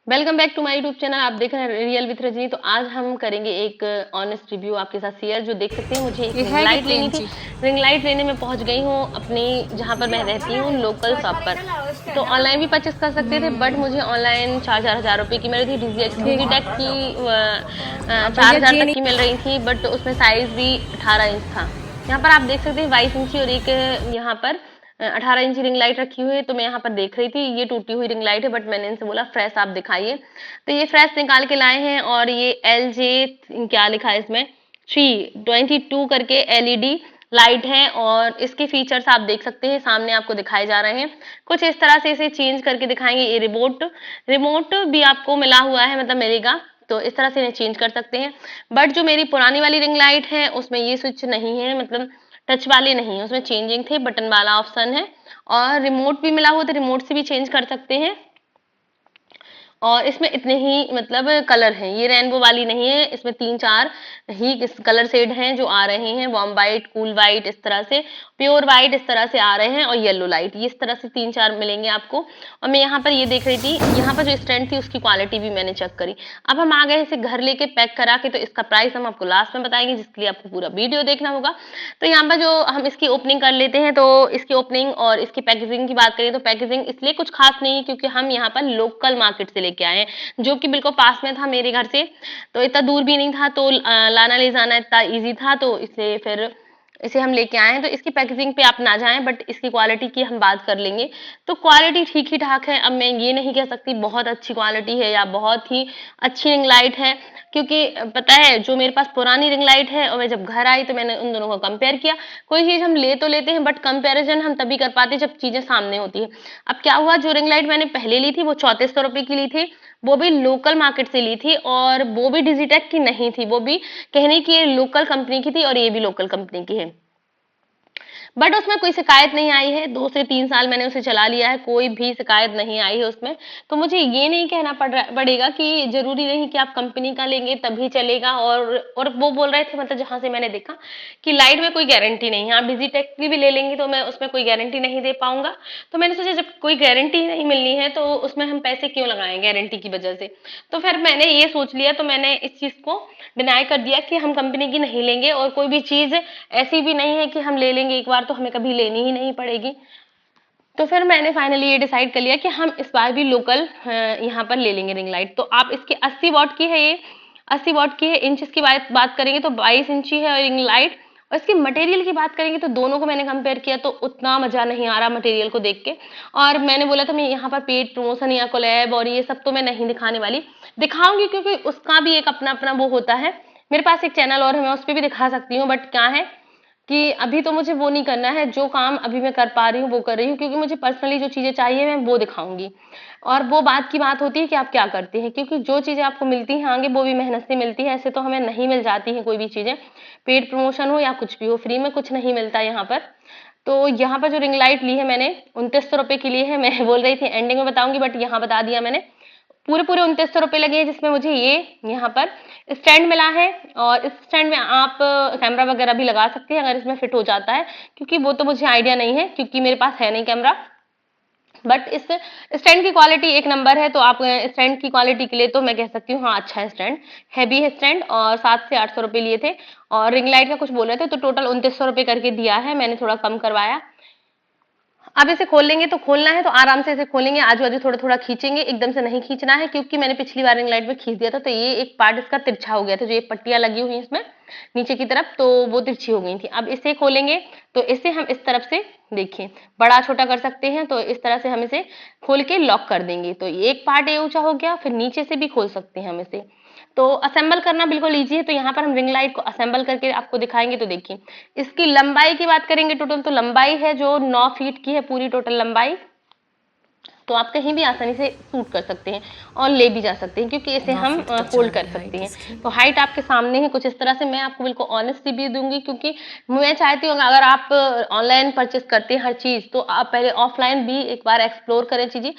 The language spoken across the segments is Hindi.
Welcome back to my YouTube channel. आप देख रहे हैं रियल विथ रजनी। तो आज हम करेंगे एक ऑनेस्ट रिव्यू आपके साथ शेयर। जो देख सकते हैं, मुझे एक ये रिंग है लाइट कितनी लेनी थी। इंची? रिंग लाइट लेने में पहुंच गई हूँ अपनी, जहां पर मैं रहती हूँ, लोकल शॉप पर। तो ऑनलाइन भी परचेस कर सकते थे, बट मुझे ऑनलाइन 4,000 की मिल रही थी। डिजीटेक की अब चार भैया हजार जी तक नहीं। की मिल रही थी, बट उसमें साइज भी 18 इंच था। यहाँ पर आप देख सकते हैं 22 इंची और एक यहाँ पर 18 इंची रिंग लाइट रखी हुई है। तो मैं यहाँ पर देख रही थी, ये टूटी हुई रिंग लाइट है, बट मैंने इनसे बोला फ्रेश आप दिखाइए। तो ये फ्रेश निकाल के लाए हैं। और ये LJ क्या लिखा है इसमें, 322 करके LED लाइट है। और इसके फीचर्स आप देख सकते हैं, सामने आपको दिखाए जा रहे हैं। कुछ इस तरह से इसे चेंज करके दिखाएंगे। ये रिमोट रिमोट भी आपको मिला हुआ है, मतलब मिलेगा। तो इस तरह से इन्हें चेंज कर सकते हैं। बट जो मेरी पुरानी वाली रिंग लाइट है, उसमें ये स्विच नहीं है, मतलब टच वाले नहीं है, उसमें चेंजिंग थे, बटन वाला ऑप्शन है। और रिमोट भी मिला हुआ, तो रिमोट से भी चेंज कर सकते हैं। और इसमें इतने ही मतलब कलर हैं, ये रेनबो वाली नहीं है। इसमें 3-4 ही कलर शेड हैं जो आ रहे हैं। वार्म वाइट, कूल वाइट, इस तरह से प्योर वाइट इस तरह से आ रहे हैं। और येलो लाइट, ये इस तरह से 3-4 मिलेंगे आपको। और मैं यहाँ पर ये देख रही थी, यहाँ पर जो स्टैंड थी उसकी क्वालिटी भी मैंने चेक करी। अब हम आ गए इसे घर लेके पैक करा के। तो इसका प्राइस हम आपको लास्ट में बताएंगे, जिसके लिए आपको पूरा वीडियो देखना होगा। तो यहाँ पर जो हम इसकी ओपनिंग कर लेते हैं, तो इसकी ओपनिंग और इसकी पैकेजिंग की बात करें तो पैकेजिंग इसलिए कुछ खास नहीं है, क्योंकि हम यहाँ पर लोकल मार्केट से लेके आए हैं, जो कि बिल्कुल पास में था मेरे घर से। तो इतना दूर भी नहीं था, तो लाना ले जाना इतना ईजी था, तो इसलिए फिर इसे हम लेके आए हैं। तो इसकी पैकेजिंग पे आप ना जाएं, बट इसकी क्वालिटी की हम बात कर लेंगे। तो क्वालिटी ठीक ही ठाक है। अब मैं ये नहीं कह सकती बहुत अच्छी क्वालिटी है या बहुत ही अच्छी रिंग लाइट है, क्योंकि पता है जो मेरे पास पुरानी रिंग लाइट है और मैं जब घर आई तो मैंने उन दोनों को कंपेयर किया। कोई चीज हम ले तो लेते हैं, बट कंपैरिजन हम तभी कर पाते हैं जब चीजें सामने होती है। अब क्या हुआ, जो रिंग लाइट मैंने पहले ली थी वो 3400 रुपए की ली थी। वो भी लोकल मार्केट से ली थी, और वो भी डिजिटेक की नहीं थी, वो भी कहने की लोकल कंपनी की थी, और ये भी लोकल कंपनी की है। बट उसमें कोई शिकायत नहीं आई है। 2 से 3 साल मैंने उसे चला लिया है, कोई भी शिकायत नहीं आई है उसमें। तो मुझे ये नहीं कहना पड़ेगा कि जरूरी नहीं कि आप कंपनी का लेंगे तभी चलेगा। और वो बोल रहे थे, मतलब जहां से मैंने देखा, कि लाइट में कोई गारंटी नहीं है, आप डिजिटेक की भी ले लेंगे तो मैं उसमें कोई गारंटी नहीं दे पाऊंगा। तो मैंने सोचा जब कोई गारंटी नहीं मिलनी है तो उसमें हम पैसे क्यों लगाएं गारंटी की वजह से। तो फिर मैंने ये सोच लिया, तो मैंने इस चीज को डिनाई कर दिया कि हम कंपनी की नहीं लेंगे। और कोई भी चीज ऐसी भी नहीं है कि हम ले लेंगे एक बार तो हमें कभी लेनी ही नहीं पड़ेगी। तो फिर मैंने फाइनली ये डिसाइड कर लिया कि हम इस बार भी लोकल यहाँ पर ले लेंगे रिंग लाइट। तो आप इसकी 80 वॉट की है, ये 80 वॉट की है। इंच की बात करेंगे तो 22 इंची है रिंग लाइट। और इसके मटेरियल की बात करेंगे तो दोनों को मैंने कंपेयर किया, तो उतना मजा नहीं आ रहा मटेरियल को देख के। और मैंने बोला था मैं यहाँ पर पेड प्रमोशन या कोलैब और ये सब तो मैं नहीं दिखाने वाली, दिखाऊंगी क्योंकि उसका भी एक अपना अपना वो होता है। मेरे पास एक चैनल और है, मैं उस पर भी दिखा सकती हूँ, बट क्या है कि अभी तो मुझे वो नहीं करना है। जो काम अभी मैं कर पा रही हूँ वो कर रही हूँ, क्योंकि मुझे पर्सनली जो चीजें चाहिए मैं वो दिखाऊंगी। और वो बात की बात होती है कि आप क्या करते हैं, क्योंकि जो चीजें आपको मिलती हैं आगे वो भी मेहनत से मिलती है। ऐसे तो हमें नहीं मिल जाती है कोई भी चीजें, पेड प्रमोशन हो या कुछ भी हो, फ्री में कुछ नहीं मिलता यहाँ पर। तो यहाँ पर जो रिंग लाइट ली है मैंने 2900 रुपए की ली है। मैं बोल रही थी एंडिंग में बताऊंगी, बट यहाँ बता दिया मैंने। पूरे पूरे 2900 रुपए लगे हैं, जिसमें मुझे ये यहाँ पर स्टैंड मिला है। और इस स्टैंड में आप कैमरा वगैरह भी लगा सकते हैं अगर इसमें फिट हो जाता है, क्योंकि वो तो मुझे आइडिया नहीं है, क्योंकि मेरे पास है नहीं कैमरा। बट इस स्टैंड की क्वालिटी एक नंबर है। तो आप स्टैंड की क्वालिटी के लिए तो मैं कह सकती हूँ हाँ अच्छा है स्टैंड, हैवी है स्टैंड। और 700 से 800 रुपए लिए थे। और रिंग लाइट का कुछ बोल रहे थे, तो टोटल 2900 रुपए करके दिया है, मैंने थोड़ा कम करवाया। अब इसे खोल लेंगे, तो खोलना है तो आराम से इसे खोलेंगे, आजू बाजू थोड़ा थोड़ा खींचेंगे, एकदम से नहीं खींचना है, क्योंकि मैंने पिछली बार रिंग लाइट में खींच दिया था तो ये एक पार्ट इसका तिरछा हो गया था। जो ये पट्टियां लगी हुई है इसमें नीचे की तरफ, तो वो तिरछी हो गई थी। अब इसे खोलेंगे तो इसे हम इस तरफ से देखिए बड़ा छोटा कर सकते हैं। तो इस तरह से हम इसे खोल के लॉक कर देंगे, तो एक पार्ट ये ऊंचा हो गया। फिर नीचे से भी खोल सकते हैं हम इसे। तो असेंबल करना बिल्कुल इजी है। तो यहाँ पर हम रिंग लाइट को असेंबल करके आपको दिखाएंगे। तो देखिए इसकी लंबाई की बात करेंगे, टोटल तो लंबाई है जो 9 फीट की है, पूरी टोटल लंबाई। तो आप कहीं भी आसानी से सूट कर सकते हैं और ले भी जा सकते हैं, क्योंकि इसे 9 हम फीट तक फोल्ड जाने कर है सकते हाइट हैं। इसकी। तो हाइट आपके सामने है कुछ इस तरह से। मैं आपको बिल्कुल ऑनेस्ट रिव्यू दूंगी, क्योंकि मैं चाहती हूँ अगर आप ऑनलाइन परचेस करते हैं हर चीज, तो आप पहले ऑफलाइन भी एक बार एक्सप्लोर करें चीजें।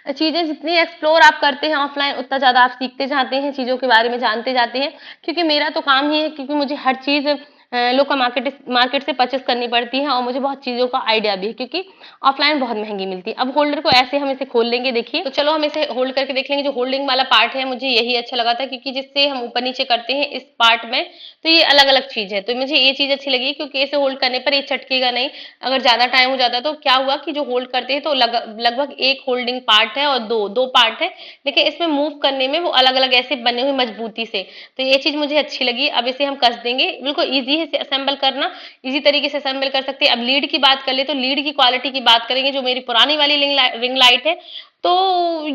चीजें जितनी एक्सप्लोर आप करते हैं ऑफलाइन, उतना ज्यादा आप सीखते जाते हैं, चीजों के बारे में जानते जाते हैं। क्योंकि मेरा तो काम ही है, क्योंकि मुझे हर चीज लोकल मार्केट से परचेस करनी पड़ती है और मुझे बहुत चीज़ों का आइडिया भी है क्योंकि ऑफलाइन बहुत महंगी मिलती है। अब होल्डर को ऐसे हम इसे खोल लेंगे, देखिए। तो चलो हम इसे होल्ड करके देख लेंगे। जो होल्डिंग वाला पार्ट है मुझे यही अच्छा लगा था क्योंकि जिससे हम ऊपर नीचे करते हैं इस पार्ट में, तो ये अलग अलग चीज है, तो मुझे ये चीज अच्छी लगी क्योंकि इसे होल्ड करने पर ये चटकेगा नहीं। अगर ज्यादा टाइम हो जाता तो क्या हुआ कि जो होल्ड करते हैं तो लगभग एक होल्डिंग पार्ट है और दो दो पार्ट है, लेकिन इसमें मूव करने में वो अलग अलग ऐसे बने हुए मजबूती से, तो ये चीज मुझे अच्छी लगी। अब इसे हम कस देंगे, बिल्कुल ईजी है इसे असेंबल करना, इजी तरीके से असेंबल कर सकते हैं। अब लीड की बात कर ले तो लीड की क्वालिटी की बात करेंगे। जो मेरी पुरानी वाली रिंग लाइट है तो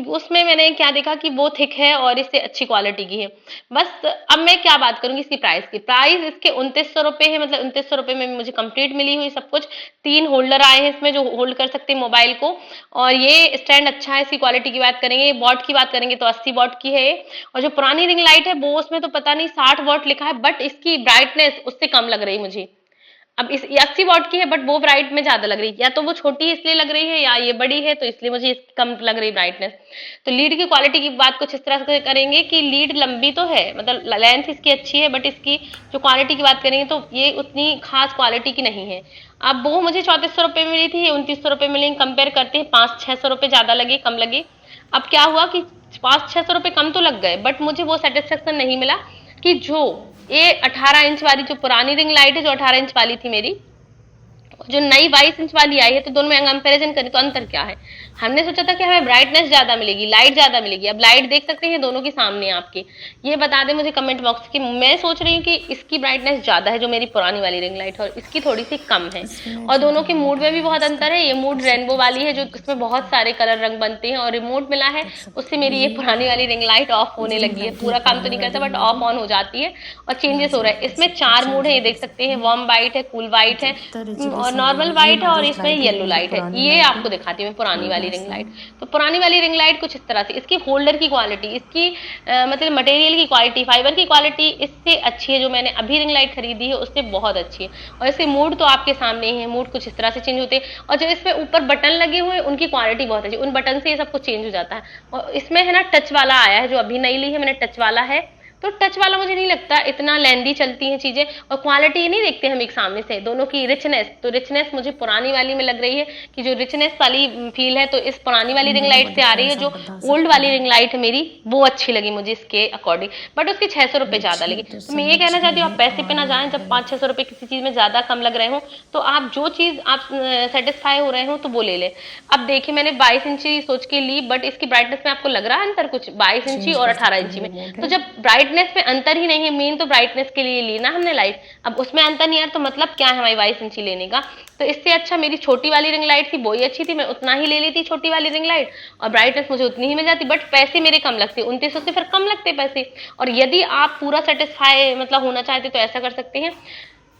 उसमें मैंने क्या देखा कि वो थिक है और इससे अच्छी क्वालिटी की है। बस अब मैं क्या बात करूंगी इसकी प्राइस की। प्राइस इसके 2900 रुपए है, मतलब 2900 रुपए में मुझे कंप्लीट मिली हुई सब कुछ। 3 होल्डर आए हैं इसमें जो होल्ड कर सकते हैं मोबाइल को, और ये स्टैंड अच्छा है। इसकी क्वालिटी की बात करेंगे, वॉट की बात करेंगे तो 80 वॉट की है ये। और जो पुरानी रिंग लाइट है वो उसमें तो पता नहीं 60 वॉट लिखा है, बट इसकी ब्राइटनेस उससे कम लग रही मुझे। अब इस 80 वॉट की है बट वो ब्राइट में ज्यादा लग रही है, या तो वो छोटी है इसलिए लग रही है या ये बड़ी है तो इसलिए मुझे इसकी कम लग रही ब्राइटनेस। तो लीड की क्वालिटी की बात कुछ इस तरह से करेंगे कि लीड लंबी तो है, मतलब लेंथ इसकी अच्छी है, बट इसकी जो क्वालिटी की बात करेंगे तो ये उतनी खास क्वालिटी की नहीं है। अब वो मुझे 3400 रुपये में मिली थी, ये 2900 रुपये मिली। कंपेयर करते हैं, 500-600 रुपये ज्यादा लगे कम लगे। अब क्या हुआ कि 500-600 रुपये कम तो लग गए, बट मुझे वो सेटिस्फेक्शन नहीं मिला कि जो ये 18 इंच वाली जो पुरानी रिंग लाइट है, जो 18 इंच वाली थी मेरी, जो नई 22 इंच वाली आई है, तो दोनों में कंपैरिजन करें तो अंतर क्या है। हमने सोचा था कि हमें ब्राइटनेस ज्यादा मिलेगी, लाइट ज्यादा मिलेगी। अब लाइट देख सकते हैं दोनों के सामने आपके। ये बता दें मुझे कमेंट बॉक्स की। मैं सोच रही हूँ कि इसकी ब्राइटनेस ज्यादा है जो मेरी पुरानी वाली रिंग लाइट है, और इसकी थोड़ी सी कम है। और दोनों के मूड में भी बहुत अंतर है। ये मूड रेनबो वाली है जो इसमें बहुत सारे कलर रंग बनते हैं, और रिमोट मिला है उससे मेरी ये पुरानी वाली रिंग लाइट ऑफ होने लगी है। पूरा काम तो नहीं करता बट ऑफ ऑन हो जाती है और चेंजेस हो रहा है। इसमें 4 मूड है, ये देख सकते हैं। वार्म वाइट है, कूल वाइट है और नॉर्मल वाइट है, और इसमें येलो लाइट है। ये आपको दिखाती हूँ पुरानी वाली रिंग लाइट। तो पुरानी वाली रिंग लाइट कुछ इस तरह से। इसकी होल्डर की क्वालिटी, इसकी मतलब मटेरियल की क्वालिटी, फाइबर की क्वालिटी इससे अच्छी है। जो मैंने अभी रिंग लाइट खरीदी है उससे बहुत अच्छी है। और इसके मूड तो आपके सामने ही है, मूड कुछ इस तरह से चेंज होते हैं। और जो इसमें ऊपर बटन लगे हुए हैं उनकी क्वालिटी बहुत अच्छी, उन बटन से ये सब कुछ चेंज हो जाता है। और इसमें है ना टच वाला आया है, जो अभी नई ली है मैंने, टच वाला है। तो टच वाला मुझे नहीं लगता इतना लेंदी चलती हैं चीजें, और क्वालिटी नहीं देखते हम एक सामने से दोनों की। रिचनेस, तो रिचनेस मुझे पुरानी वाली में लग रही है कि जो रिचनेस वाली फील है तो इस पुरानी वाली रिंग लाइट से आ रही है। जो ओल्ड वाली रिंग लाइट है मेरी वो अच्छी लगी मुझे इसके अकॉर्डिंग, बट उसके 600 रुपये ज्यादा लगे। तो मैं ये कहना चाहती हूँ आप पैसे पे ना जाएं। जब 500-600 रुपये किसी चीज में ज्यादा कम लग रहे हो तो आप जो चीज आप सेटिस्फाई हो रहे हो तो वो ले ले। अब देखिए मैंने 22 इंची सोच के ली, बट इसकी ब्राइटनेस में आपको लग रहा है अंतर कुछ 22 इंची और 18 इंची में। तो जब ब्राइटनेस में अंतर ही नहीं है, मेन तो ब्राइटनेस के लिए ली ना हमने लाइट, अब उसमें अंतर नहीं है तो मतलब क्या है हमारी 22 इंची लेने का। तो इससे अच्छा मेरी छोटी वाली रिंग लाइट थी, वो ही अच्छी थी, मैं उतना ही ले लेती छोटी वाली रिंग लाइट, और ब्राइटनेस मुझे उतनी ही मिल जाती, बट पैसे मेरे कम लगते, 2900 से फिर कम लगते पैसे। और यदि आप पूरा सेटिस्फाई मतलब होना चाहते तो ऐसा कर सकते हैं।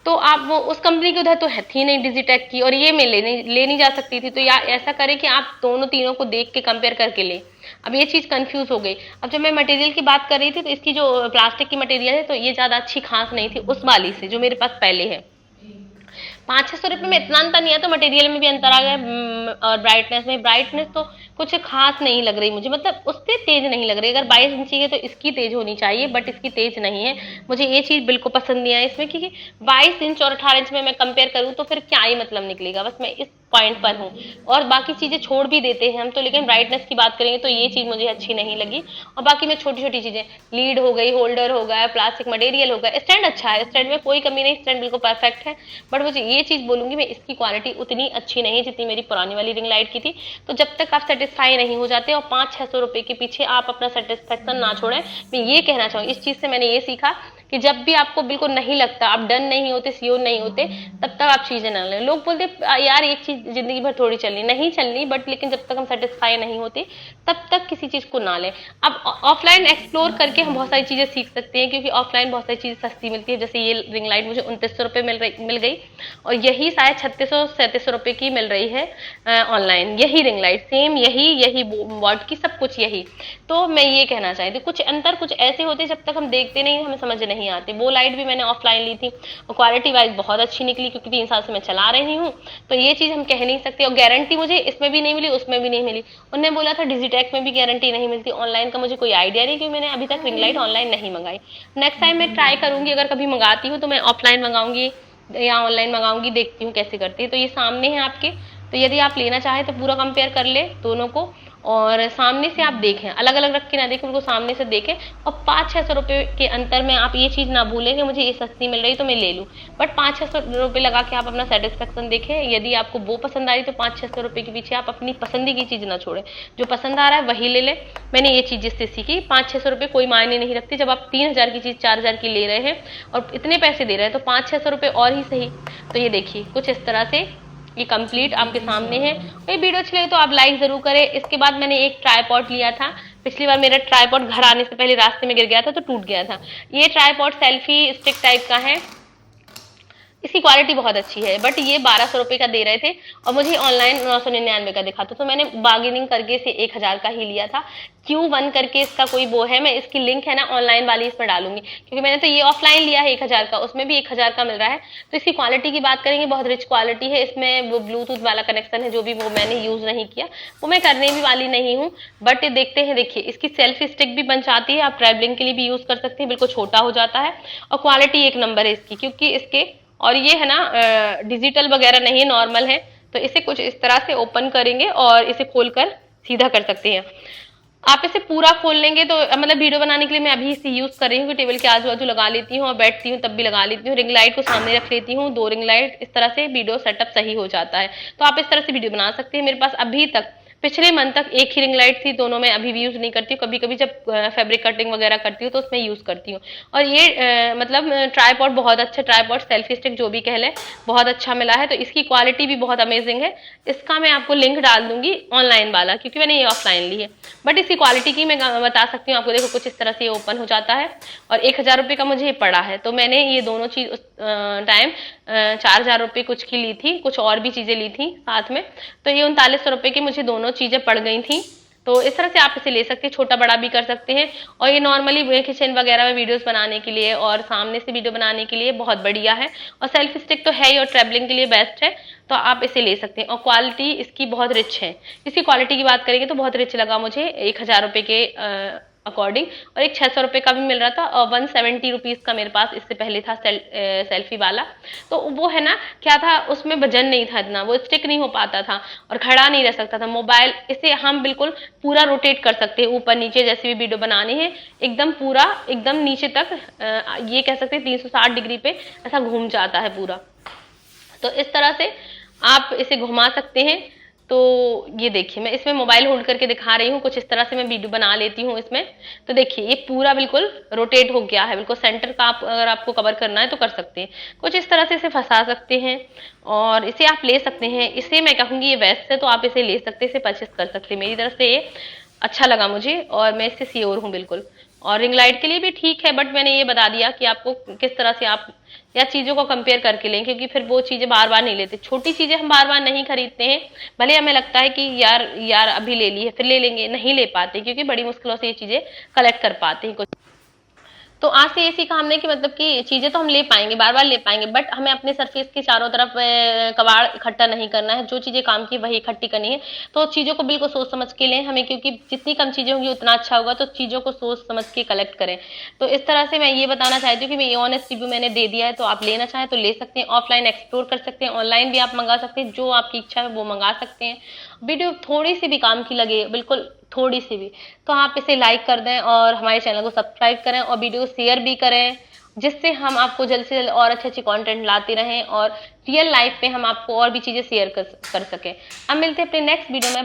तो आप वो उस कंपनी की उधर तो है थी नहीं डिजिटेक की, और ये मैं ले नहीं जा सकती थी। तो या ऐसा करें कि आप दोनों तीनों को देख के कंपेयर करके ले। अब ये चीज कंफ्यूज हो गई। अब जब मैं मटेरियल की बात कर रही थी तो इसकी जो प्लास्टिक की मटेरियल है तो ये ज्यादा अच्छी खास नहीं थी उस वाली से जो मेरे पास पहले है। 500-600 रुपये में इतना अंतर नहीं है, तो मटेरियल में भी अंतर आ गया। और ब्राइटनेस तो कुछ खास नहीं लग रही मुझे, मतलब उससे तेज नहीं लग रही। अगर 22 इंची है तो इसकी तेज होनी चाहिए, बट इसकी तेज नहीं है। मुझे ये चीज बिल्कुल पसंद नहीं आई इसमें, क्योंकि 22 इंच और 18 इंच में मैं कंपेयर करूँ तो फिर क्या ही मतलब निकलेगा। बस मैं इस पॉइंट पर हूँ, और बाकी चीजें छोड़ भी देते हैं हम तो, लेकिन ब्राइटनेस की बात करेंगे तो ये चीज मुझे अच्छी नहीं लगी। और बाकी में छोटी छोटी चीजें, लीड हो गई, होल्डर हो गया, प्लास्टिक मटेरियल हो गया, स्टैंड अच्छा है, स्टैंड में कोई कमी नहीं, स्टैंड बिल्कुल परफेक्ट है। बट मुझे ये चीज बोलूंगी मैं, इसकी क्वालिटी उतनी अच्छी नहीं है जितनी मेरी पुरानी वाली रिंग लाइट की थी। तो जब तक आप सेटिस्फाई नहीं हो जाते और 500-600 रुपए के पीछे आप अपना सेटिस्फेक्शन ना छोड़ें, मैं ये कहना चाहूँ। इस चीज से मैंने ये सीखा कि जब भी आपको बिल्कुल नहीं लगता, आप डन नहीं होते, श्योर नहीं होते, तब तक आप चीजें ना लें। लोग बोलते यार एक चीज जिंदगी भर थोड़ी चलनी, नहीं चलनी, बट लेकिन जब तक हम सेटिस्फाई नहीं होते तब तक किसी चीज को ना लें। अब ऑफलाइन एक्सप्लोर करके हम बहुत सारी चीजें सीख सकते हैं, क्योंकि ऑफलाइन बहुत सारी चीजें सस्ती मिलती है। जैसे ये रिंग लाइट मुझे 2900 रुपये मिल गई, और यही शायद 3600-3700 रुपये की मिल रही है ऑनलाइन। यही रिंग लाइट सेम, यही वॉट की सब कुछ यही। तो मैं ये कहना चाहती हूँ कुछ अंतर कुछ ऐसे होते जब तक हम देखते नहीं हमें समझ नहीं नहीं आते। वो लाइट भी मैंने ऑफलाइन ली थी और क्वालिटी वाइज बहुत अच्छी निकली, क्योंकि 3 साल से मैं चला रही हूँ, तो ये चीज हम कह नहीं सकते। और गारंटी मुझे इसमें भी नहीं मिली, उसमें भी नहीं मिली। उन्होंने बोला था डिजिटेक में भी गारंटी नहीं मिलती। ऑनलाइन का मुझे कोई आइडिया नहीं, क्योंकि मैंने अभी तक रिंग लाइट ऑनलाइन नहीं मंगाई। नेक्स्ट टाइम मैं ट्राई करूंगी, अगर कभी मंगाती हूँ तो मैं ऑफलाइन मंगाऊंगी या ऑनलाइन मंगाऊंगी, देखती हूँ कैसे करती है। तो ये सामने है आपके, तो यदि आप लेना चाहें तो पूरा कंपेयर कर ले दोनों को, और सामने से आप देखें, अलग अलग रख के ना देखें, उनको सामने से देखें। और 500-600 रुपए के अंतर में आप ये चीज ना भूलें कि मुझे ये सस्ती मिल रही तो मैं ले लूं, बट 500-600 रुपए लगा के आप अपना सेटिस्फेक्शन देखें। यदि आपको वो पसंद आ रही तो 500-600 रुपए के पीछे आप अपनी पसंदी की चीज ना छोड़ें, जो पसंद आ रहा है वही ले लें। मैंने ये चीज जिससे सीखी, 500-600 रुपए कोई मायने नहीं रखती। जब आप 3000 की चीज 4000 की ले रहे हैं और इतने पैसे दे रहे हैं, तो 500-600 रुपए और ही सही। तो ये देखिए कुछ इस तरह से ये कंप्लीट आपके सामने है। ये वीडियो अच्छी लगे तो आप लाइक जरूर करें। इसके बाद मैंने एक ट्राईपॉड लिया था। पिछली बार मेरा ट्राईपॉड घर आने से पहले रास्ते में गिर गया था तो टूट गया था। ये ट्राईपॉड सेल्फी स्टिक टाइप का है। इसकी क्वालिटी बहुत अच्छी है, बट ये 1200 रुपए का दे रहे थे और मुझे ऑनलाइन 999 का दिखा था, तो मैंने बार्गेनिंग करके इसे 1000 का ही लिया था। Q1 करके इसका कोई वो है, मैं इसकी लिंक है ना ऑनलाइन वाली इस पर डालूंगी, क्योंकि मैंने तो ये ऑफलाइन लिया है 1000 का, उसमें भी 1000 का मिल रहा है। तो इसकी क्वालिटी की बात करेंगे, बहुत रिच क्वालिटी है। इसमें वो ब्लूटूथ वाला कनेक्शन है, जो भी वो मैंने यूज नहीं किया, वो मैं करने भी वाली नहीं हूँ। बट देखते हैं, देखिए इसकी सेल्फी स्टिक भी बन जाती है, आप ट्रैवलिंग के लिए भी यूज कर सकते हैं, बिल्कुल छोटा हो जाता है। और क्वालिटी एक नंबर है इसकी, क्योंकि इसके और ये है ना डिजिटल वगैरह नहीं है, नॉर्मल है। तो इसे कुछ इस तरह से ओपन करेंगे और इसे खोलकर सीधा कर सकते हैं। आप इसे पूरा खोल लेंगे तो मतलब वीडियो बनाने के लिए मैं अभी इसे यूज कर रही हूँ, टेबल के आजू बाजू लगा लेती हूँ और बैठती हूँ तब भी लगा लेती हूँ। रिंग लाइट को सामने रख लेती हूँ, 2 रिंग लाइट, इस तरह से वीडियो सेटअप सही हो जाता है। तो आप इस तरह से वीडियो बना सकते हैं। मेरे पास अभी तक पिछले मंथ तक एक ही रिंग लाइट थी, दोनों में अभी भी यूज नहीं करती हूँ। कभी कभी जब फैब्रिक कटिंग वगैरह करती हूँ तो उसमें यूज करती हूँ। और ये मतलब ट्राईपॉड बहुत अच्छा, ट्राईपॉड सेल्फी स्टिक जो भी कह ले, बहुत अच्छा मिला है। तो इसकी क्वालिटी भी बहुत अमेजिंग है। इसका मैं आपको लिंक डाल दूंगी ऑनलाइन वाला, क्योंकि मैंने ये ऑफलाइन ली है। बट इसकी क्वालिटी की मैं बता सकती हूँ आपको। देखो कुछ इस तरह से ये ओपन हो जाता है और 1000 रुपये का मुझे पड़ा है। तो मैंने ये दोनों चीज उस टाइम 4000 रुपये कुछ की ली थी, कुछ और भी चीजें ली थी साथ में। तो ये 3900 रुपये की मुझे दोनों चीजें पड़ गई थी। तो इस तरह से आप इसे ले सकते हैं, छोटा बड़ा भी कर सकते हैं। और ये नॉर्मली किचन वगैरह में वीडियोस बनाने के लिए और सामने से वीडियो बनाने के लिए बहुत बढ़िया है। और सेल्फी स्टिक तो है ही और ट्रैवलिंग के लिए बेस्ट है, तो आप इसे ले सकते हैं। और क्वालिटी इसकी बहुत रिच है। इसकी क्वालिटी की बात करेंगे तो बहुत रिच लगा मुझे 1000 रुपये के अकॉर्डिंग। और एक 600 रुपये का भी मिल रहा था और 170 रुपीज का मेरे पास इससे पहले था सेल्फी वाला। तो वो है ना क्या था, उसमें वजन नहीं था इतना, वो स्टिक नहीं हो पाता था और खड़ा नहीं रह सकता था मोबाइल। इसे हम बिल्कुल पूरा रोटेट कर सकते हैं, ऊपर नीचे जैसे भी वीडियो बनानी है, एकदम पूरा एकदम नीचे तक ये कह सकते हैं 360 डिग्री पे ऐसा घूम जाता है पूरा। तो इस तरह से आप इसे घुमा सकते हैं। तो ये देखिए मैं इसमें मोबाइल होल्ड करके दिखा रही हूँ, कुछ इस तरह से मैं वीडियो बना लेती हूँ इसमें। तो देखिए ये पूरा बिल्कुल रोटेट हो गया है, बिल्कुल सेंटर का। आप अगर आपको कवर करना है तो कर सकते हैं, कुछ इस तरह से इसे फंसा सकते हैं और इसे आप ले सकते हैं। इसे मैं कहूँगी ये बेस्ट है, तो आप इसे ले सकते हैं, इसे परचेस कर सकते हैं। मेरी तरफ से ये अच्छा लगा मुझे और मैं इससे श्योर हूँ बिल्कुल। और रिंग लाइट के लिए भी ठीक है, बट मैंने ये बता दिया कि आपको किस तरह से आप या चीजों को कंपेयर करके लें, क्योंकि फिर वो चीजें बार बार नहीं लेते। छोटी चीजें हम बार बार नहीं खरीदते हैं, भले हमें लगता है कि यार अभी ले ली है फिर ले लेंगे, नहीं ले पाते, क्योंकि बड़ी मुश्किलों से ये चीजें कलेक्ट कर पाते हैं। तो आज से ये सीखा हमने कि मतलब कि चीजें तो हम ले पाएंगे, बार बार ले पाएंगे, बट हमें अपने सरफेस के चारों तरफ कबाड़ इकट्ठा नहीं करना है। जो चीजें काम की वही इकट्ठी करनी है। तो चीजों को बिल्कुल सोच समझ के लें हमें, क्योंकि जितनी कम चीजें होंगी उतना अच्छा होगा। तो चीजों को सोच समझ के कलेक्ट करें। तो इस तरह से मैं ये बताना चाहती हूँ कि मैं ये ऑनेस्ट रिव्यू मैंने दे दिया है। तो आप लेना चाहें तो ले सकते हैं, ऑफलाइन एक्सप्लोर कर सकते हैं, ऑनलाइन भी आप मंगा सकते हैं, जो आपकी इच्छा है वो मंगा सकते हैं। वीडियो थोड़ी सी भी काम की लगे, बिल्कुल थोड़ी सी भी, तो आप इसे लाइक कर दें और हमारे चैनल को सब्सक्राइब करें और वीडियो को शेयर भी करें, जिससे हम आपको जल्द से जल्द और अच्छे अच्छे कंटेंट लाते रहें और रियल लाइफ में हम आपको और भी चीजें शेयर कर सकें। अब मिलते हैं अपने नेक्स्ट वीडियो में।